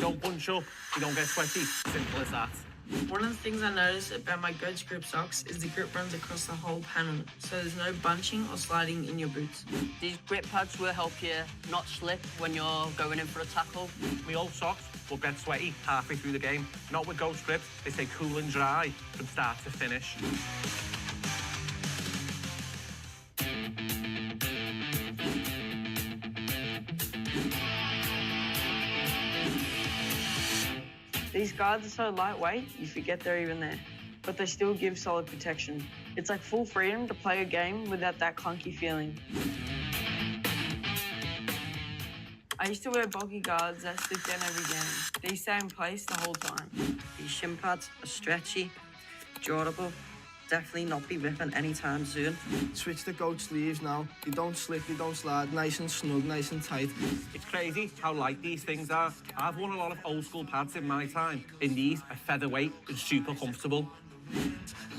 don't bunch up, you don't get sweaty. Simple as that. One of the things I noticed about my Goats grip socks is the grip runs across the whole panel, so there's no bunching or sliding in your boots. These grip pads will help you not slip when you're going in for a tackle. My old socks will get sweaty halfway through the game. Not with Ghost grips, they stay cool and dry from start to finish. These guards are so lightweight, you forget they're even there, but they still give solid protection. It's like full freedom to play a game without that clunky feeling. I used to wear bulky guards that slip down every game. They stay in place the whole time. These shin pads are stretchy, durable, definitely not be ripping anytime soon. Switch the Goat sleeves now. They don't slip, they don't slide, nice and snug, nice and tight. It's crazy how light these things are. I've worn a lot of old school pads in my time, and these are featherweight and super comfortable.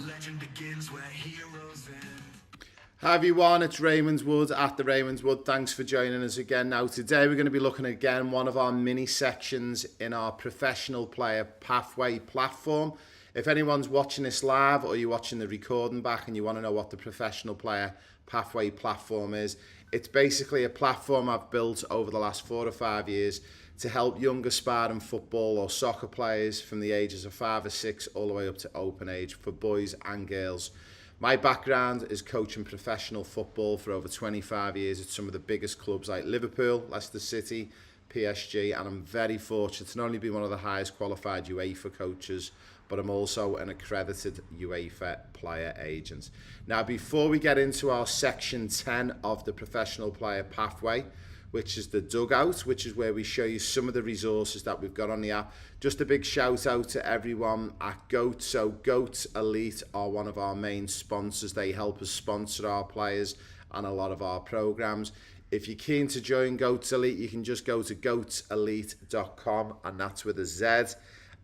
Legend begins where heroes end. Hi everyone, it's Raymond Wood at the Raymond Wood. Thanks for joining us again. Now today we're going to be looking at again one of our mini sections in our professional player pathway platform. If anyone's watching this live or you're watching the recording back and you want to know what the professional player pathway platform is, it's basically a platform I've built over the last 4 or 5 years to help young aspiring football or soccer players from the ages of 5 or 6 all the way up to open age for boys and girls. My background is coaching professional football for over 25 years at some of the biggest clubs like Liverpool, Leicester City, PSG, and I'm very fortunate to not only be one of the highest qualified UEFA coaches, but I'm also an accredited UEFA player agent. Now, before we get into our section 10 of the professional player pathway, which is the Dugout, which is where we show you some of the resources that we've got on the app. Just a big shout out to everyone at Goat. So Goat Elite are one of our main sponsors. They help us sponsor our players and a lot of our programs. If you're keen to join Goat Elite, you can just go to goatselite.com, and that's with a Z.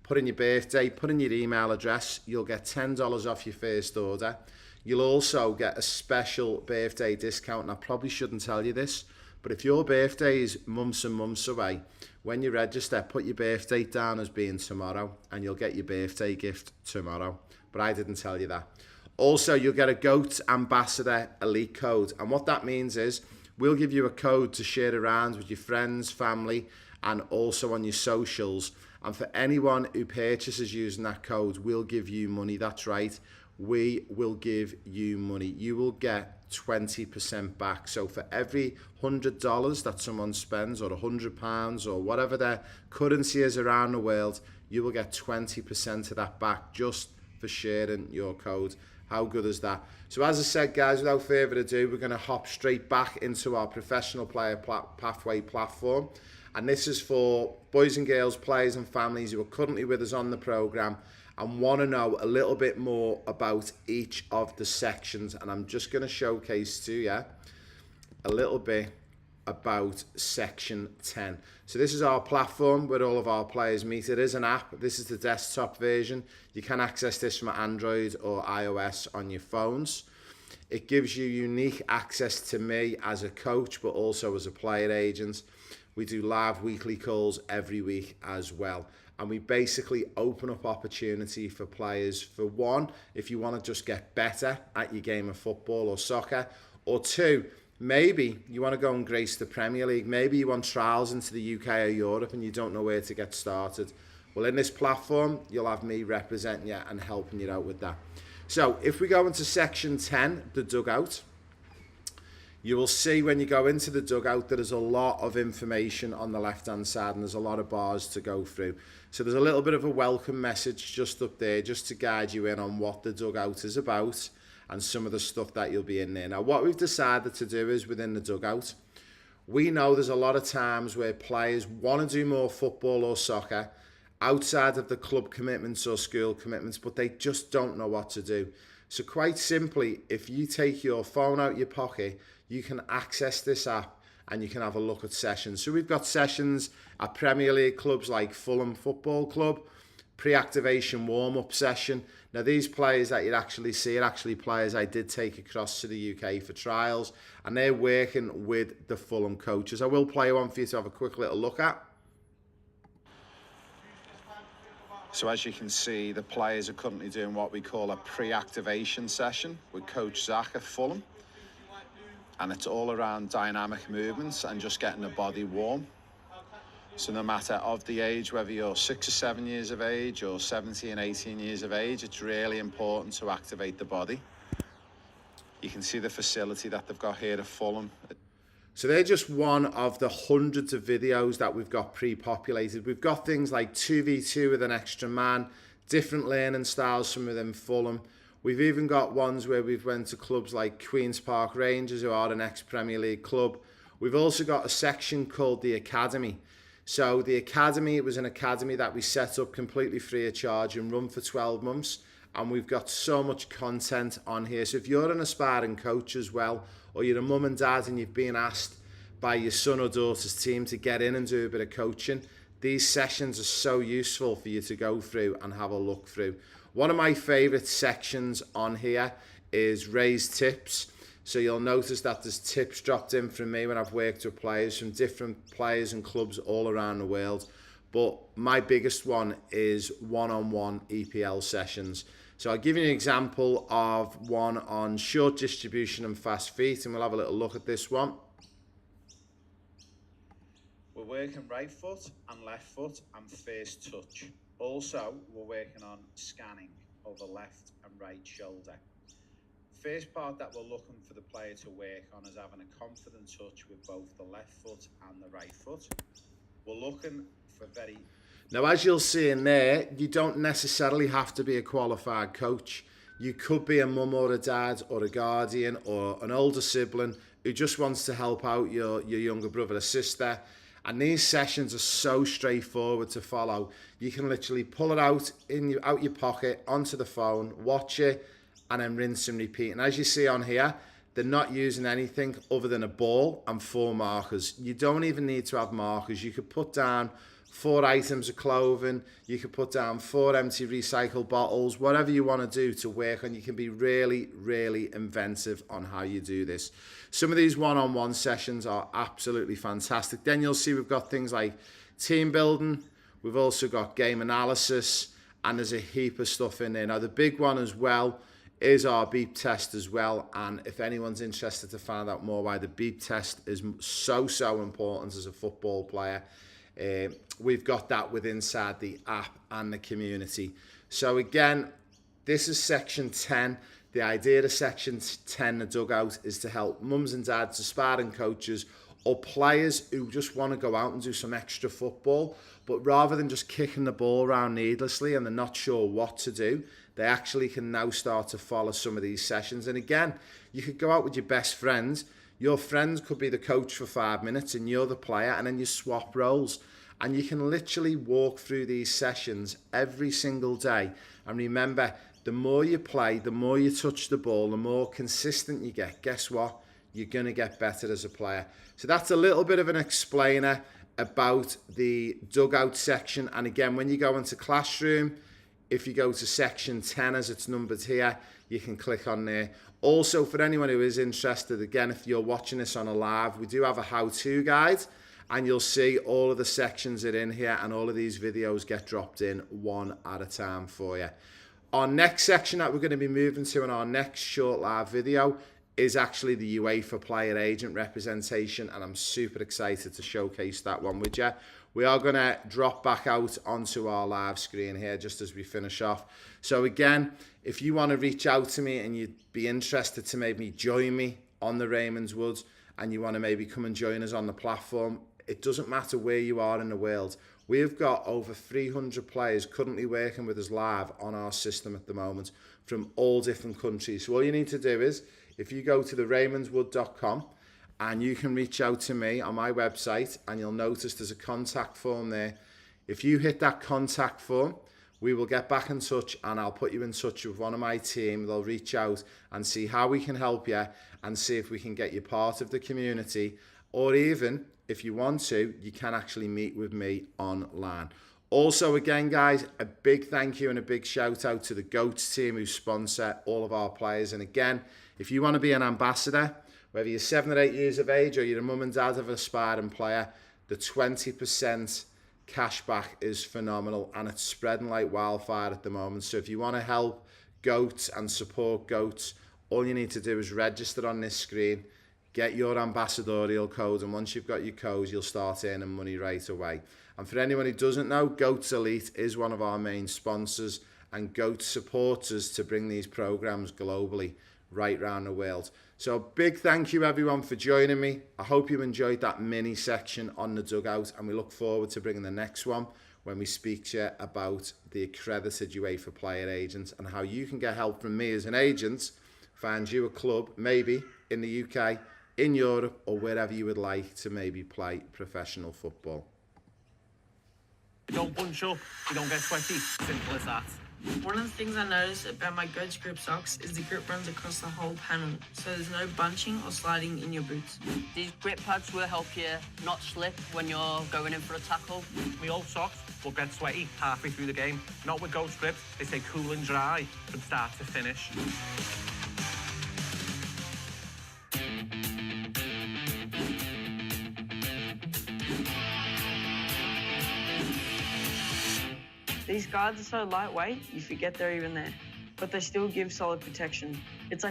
Put in your birthday, put in your email address. You'll get $10 off your first order. You'll also get a special birthday discount, and I probably shouldn't tell you this, but if your birthday is months and months away, when you register, put your birth date down as being tomorrow, and you'll get your birthday gift tomorrow. But I didn't tell you that. Also, you'll get a Goat Ambassador Elite code, and what that means is we'll give you a code to share around with your friends, family, and also on your socials. And for anyone who purchases using that code, we'll give you money. That's right. We will give you money. You will get 20% back. So for every $100 that someone spends, or £100, or whatever their currency is around the world, you will get 20% of that back just for sharing your code. How good is that? So as I said, guys, without further ado, we're going to hop straight back into our professional player pathway platform. And this is for boys and girls, players and families who are currently with us on the programme and want to know a little bit more about each of the sections. And I'm just going to showcase to you a little bit about section 10. So this is our platform where all of our players meet. It is an app. This is the desktop version. You can access this from Android or iOS on your phones. It gives you unique access to me as a coach, but also as a player agent. We do live weekly calls every week as well. And we basically open up opportunity for players. For one, if you want to just get better at your game of football or soccer. Or two, maybe you want to go and grace the Premier League. Maybe you want trials into the UK or Europe and you don't know where to get started. Well, in this platform, you'll have me representing you and helping you out with that. So if we go into section 10, the Dugout, you will see when you go into the Dugout that there's a lot of information on the left-hand side and there's a lot of bars to go through. So there's a little bit of a welcome message just up there, just to guide you in on what the Dugout is about and some of the stuff that you'll be in there. Now, what we've decided to do is within the Dugout, we know there's a lot of times where players want to do more football or soccer outside of the club commitments or school commitments, but they just don't know what to do. So quite simply, if you take your phone out your pocket, you can access this app and you can have a look at sessions. So we've got sessions at Premier League clubs like Fulham Football Club, pre-activation warm-up session. Now these players that you actually see are actually players I did take across to the UK for trials, and they're working with the Fulham coaches. I will play one for you to have a quick little look at. So as you can see, the players are currently doing what we call a pre-activation session with Coach Zach at Fulham. And it's all around dynamic movements and just getting the body warm. So no matter of the age, whether you're 6 or 7 years of age or 17, 18 years of age, it's really important to activate the body. You can see the facility that they've got here at Fulham. So they're just one of the hundreds of videos that we've got pre-populated. We've got things like 2v2 with an extra man, different learning styles from within Fulham. We've even got ones where we've went to clubs like Queen's Park Rangers, who are an ex-Premier League club. We've also got a section called the Academy. So the Academy, it was an academy that we set up completely free of charge and run for 12 months. And we've got so much content on here. So if you're an aspiring coach as well, or you're a mum and dad and you've been asked by your son or daughter's team to get in and do a bit of coaching, these sessions are so useful for you to go through and have a look through. One of my favourite sections on here is raised tips. So you'll notice that there's tips dropped in from me when I've worked with players from different players and clubs all around the world. But my biggest one is one-on-one EPL sessions. So I'll give you an example of one on short distribution and fast feet, and we'll have a little look at this one. We're working right foot and left foot and first touch. Also, we're working on scanning over left and right shoulder. First part that we're looking for the player to work on is having a confident touch with both the left foot and the right foot. We're looking for very... Now, as you'll see in there, you don't necessarily have to be a qualified coach. You could be a mum or a dad or a guardian or an older sibling who just wants to help out your younger brother or sister. And these sessions are so straightforward to follow. You can literally pull it out your pocket, onto the phone, watch it, and then rinse and repeat. And as you see on here, they're not using anything other than a ball and 4 markers. You don't even need to have markers. You could put down 4 items of clothing, you could put down 4 empty recycled bottles, whatever you want to do to work on. You can be really, really inventive on how you do this. Some of these one-on-one sessions are absolutely fantastic. Then you'll see we've got things like team building, we've also got game analysis, and there's a heap of stuff in there. Now the big one as well is our beep test as well, and if anyone's interested to find out more why the beep test is so important as a football player, we've got that within inside the app and the community. So again, this is section 10. The idea of section 10, the Dugout, is to help mums and dads, aspiring coaches, or players who just want to go out and do some extra football, but rather than just kicking the ball around needlessly and they're not sure what to do, they actually can now start to follow some of these sessions. And again, you could go out with your best friends. Your friends could be the coach for 5 minutes and you're the player, and then you swap roles. And you can literally walk through these sessions every single day. And remember, the more you play, the more you touch the ball, the more consistent you get. Guess what? You're going to get better as a player. So that's a little bit of an explainer about the Dugout section. And again, when you go into classroom, if you go to section 10 as it's numbered here, you can click on there. Also, for anyone who is interested, again, if you're watching this on a live, we do have a how-to guide, and you'll see all of the sections are in here, and all of these videos get dropped in one at a time for you. Our next section that we're going to be moving to in our next short live video is actually the UEFA player agent representation, and I'm super excited to showcase that one with you. We are going to drop back out onto our live screen here just as we finish off. So again, if you want to reach out to me and you'd be interested to maybe join me on the Raymond Wood, and you want to maybe come and join us on the platform, it doesn't matter where you are in the world. We've got over 300 players currently working with us live on our system at the moment from all different countries. So all you need to do is, if you go to theraymondswood.com, and you can reach out to me on my website, and you'll notice there's a contact form there. If you hit that contact form, we will get back in touch, and I'll put you in touch with one of my team. They'll reach out and see how we can help you and see if we can get you part of the community, or even if you want to, you can actually meet with me online. Also, again, guys, a big thank you and a big shout out to the GOATS team who sponsor all of our players. And again, if you want to be an ambassador, whether you're 7 or 8 years of age or you're a mum and dad of an aspiring player, the 20% cashback is phenomenal and it's spreading like wildfire at the moment. So if you want to help goats and support goats, all you need to do is register on this screen, get your ambassadorial code, and once you've got your code, you'll start earning money right away. And for anyone who doesn't know, Goats Elite is one of our main sponsors, and Goats supports us to bring these programs globally right around the world. So big thank you everyone for joining me. I hope you enjoyed that mini section on the Dugout, and we look forward to bringing the next one when we speak to you about the accredited UEFA player agent and how you can get help from me as an agent, find you a club maybe in the UK, in Europe, or wherever you would like to maybe play professional football. You don't bunch up, you don't get sweaty. Simple as that. One of the things I noticed about my Goats grip socks is the grip runs across the whole panel, so there's no bunching or sliding in your boots. These grip pads will help you not slip when you're going in for a tackle. My old socks will get sweaty halfway through the game. Not with Ghost grips, they stay cool and dry from start to finish. These guards are so lightweight, you forget they're even there. But they still give solid protection.